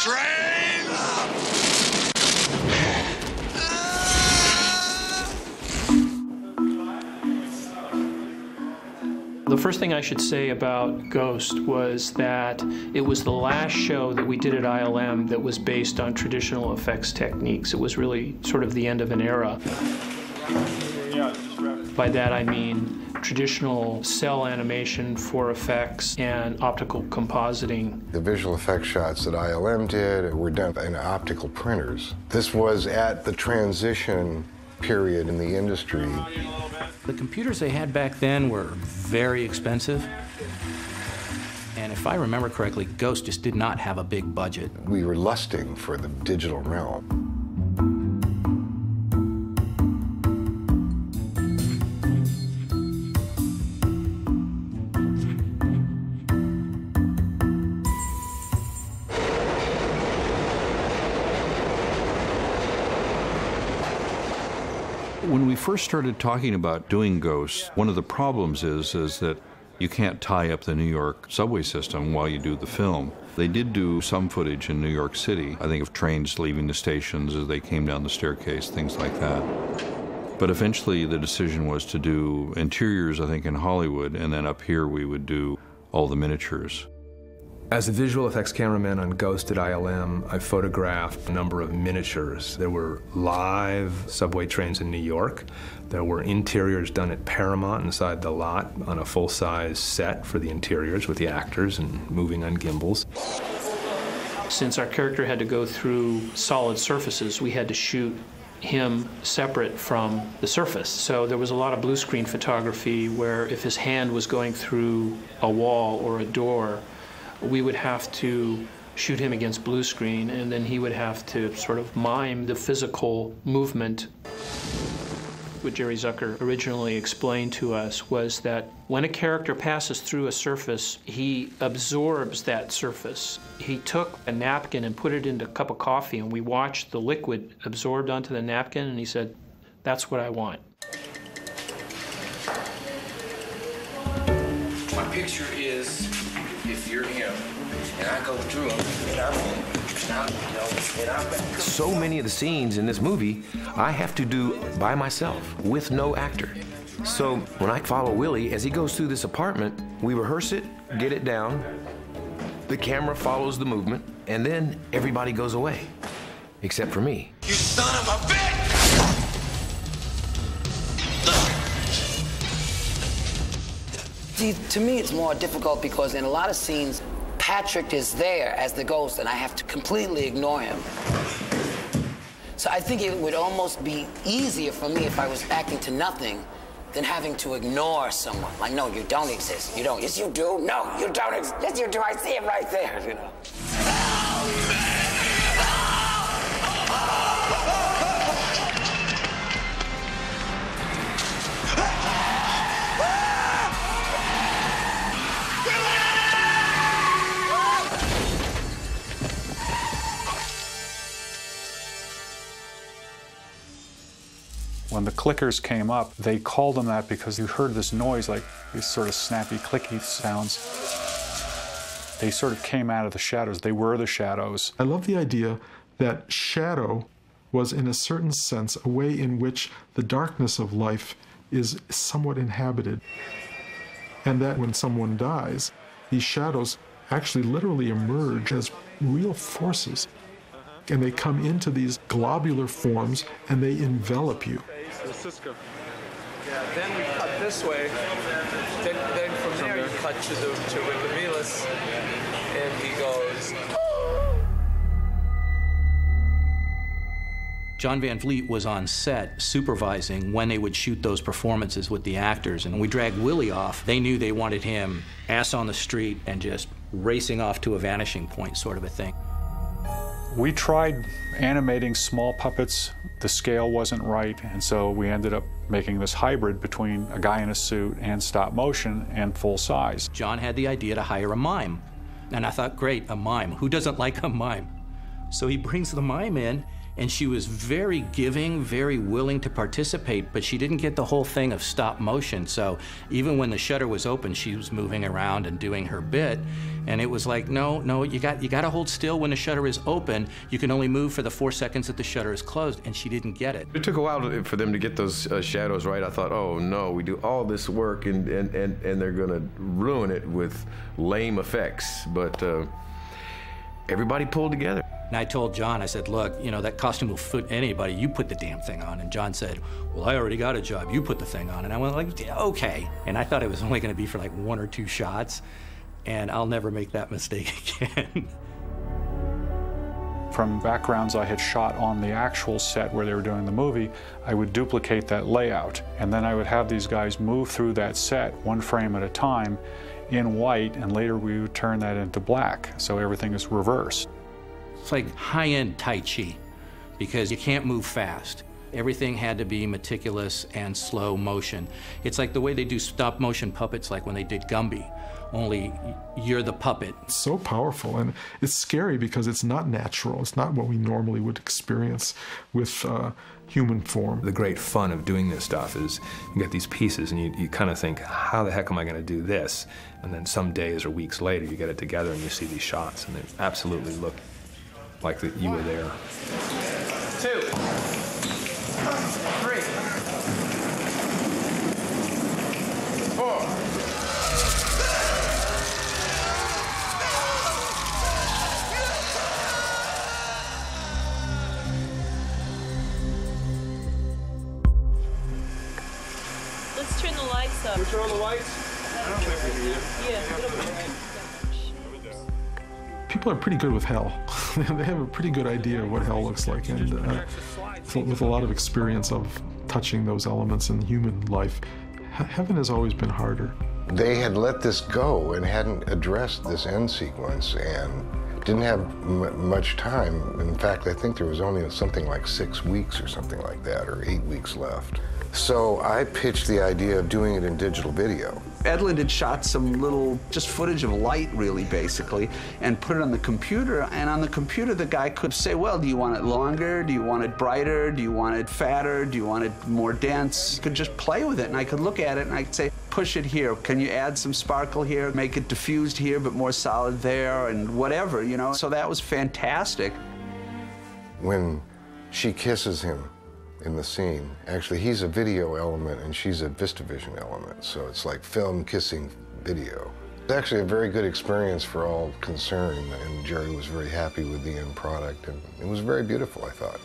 The first thing I should say about Ghost was that it was the last show that we did at ILM that was based on traditional effects techniques. It was really sort of the end of an era. By that I mean traditional cell animation for effects and optical compositing. The visual effects shots that ILM did were done in optical printers. This was at the transition period in the industry. The computers they had back then were very expensive. And if I remember correctly, Ghost just did not have a big budget. We were lusting for the digital realm. When we first started talking about doing Ghosts, one of the problems is that you can't tie up the New York subway system while you do the film. They did do some footage in New York City, I think of trains leaving the stations as they came down the staircase, things like that. But eventually the decision was to do interiors, I think, in Hollywood, and then up here we would do all the miniatures. As a visual effects cameraman on Ghost at ILM, I photographed a number of miniatures. There were live subway trains in New York. There were interiors done at Paramount inside the lot on a full-size set for the interiors with the actors and moving on gimbals. Since our character had to go through solid surfaces, we had to shoot him separate from the surface. So there was a lot of blue screen photography where if his hand was going through a wall or a door, we would have to shoot him against blue screen, and then he would have to sort of mime the physical movement. What Jerry Zucker originally explained to us was that when a character passes through a surface, he absorbs that surface. He took a napkin and put it into a cup of coffee, and we watched the liquid absorbed onto the napkin, and he said, "That's what I want." My picture is, if you're him, and I go through them, so many of the scenes in this movie, I have to do by myself, with no actor. So when I follow Willie, as he goes through this apartment, we rehearse it, get it down, the camera follows the movement, and then everybody goes away, except for me. You son of a bitch! See, to me, it's more difficult because in a lot of scenes, Patrick is there as the ghost, and I have to completely ignore him. So I think it would almost be easier for me if I was acting to nothing than having to ignore someone. Like, no, you don't exist. You don't. Yes, you do. No, you don't exist. Yes, you do. I see it right there, you know. When the clickers came up, they called them that because you heard this noise, like these sort of snappy, clicky sounds. They sort of came out of the shadows. They were the shadows. I love the idea that shadow was, in a certain sense, a way in which the darkness of life is somewhat inhabited. And that when someone dies, these shadows actually literally emerge as real forces. And they come into these globular forms and they envelop you. Yeah, then you cut this way. Then from there you cut to Rick Aviles, and he goes. John Van Vliet was on set supervising when they would shoot those performances with the actors, and we dragged Willie off. They knew they wanted him ass on the street and just racing off to a vanishing point sort of a thing. We tried animating small puppets. The scale wasn't right, and so we ended up making this hybrid between a guy in a suit and stop motion and full size. John had the idea to hire a mime, and I thought, great, a mime. Who doesn't like a mime? So he brings the mime in, And she was very giving, very willing to participate, but she didn't get the whole thing of stop motion. So even when the shutter was open, she was moving around and doing her bit. And it was like, no, you got to hold still when the shutter is open. You can only move for the 4 seconds that the shutter is closed, and she didn't get it. It took a while for them to get those shadows right. I thought, oh no, we do all this work and they're gonna ruin it with lame effects. But everybody pulled together. And I told John, I said, look, you know, that costume will fit anybody. You put the damn thing on. And John said, well, I already got a job. You put the thing on. And I went like, yeah, okay. And I thought it was only going to be for like 1 or 2 shots. And I'll never make that mistake again. From backgrounds I had shot on the actual set where they were doing the movie, I would duplicate that layout. And then I would have these guys move through that set 1 frame at a time in white, and later we would turn that into black. So everything is reversed. It's like high-end Tai Chi, because you can't move fast. Everything had to be meticulous and slow motion. It's like the way they do stop-motion puppets, like when they did Gumby, only you're the puppet. It's so powerful, and it's scary because it's not natural. It's not what we normally would experience with human form. The great fun of doing this stuff is you get these pieces and you kind of think, how the heck am I going to do this? And then some days or weeks later, you get it together and you see these shots, and they absolutely look like that you were there. 2, 3, 4. Let's turn the lights up. We turn on the lights? I don't think we do. Yeah. People are pretty good with hell. They have a pretty good idea of what hell looks like, and with a lot of experience of touching those elements in human life, heaven has always been harder. They had let this go and hadn't addressed this end sequence and didn't have much time. In fact, I think there was only something like 6 weeks or something like that, or 8 weeks left. So I pitched the idea of doing it in digital video. Edlund had shot some little, just footage of light, really, basically, and put it on the computer. And on the computer, the guy could say, well, do you want it longer? Do you want it brighter? Do you want it fatter? Do you want it more dense? You could just play with it, and I could look at it, and I could say, push it here. Can you add some sparkle here? Make it diffused here, but more solid there, and whatever, you know? So that was fantastic. When she kisses him in the scene, actually he's a video element and she's a VistaVision element, so it's like film kissing video. It's actually a very good experience for all concerned, and Jerry was very happy with the end product, and it was very beautiful, I thought.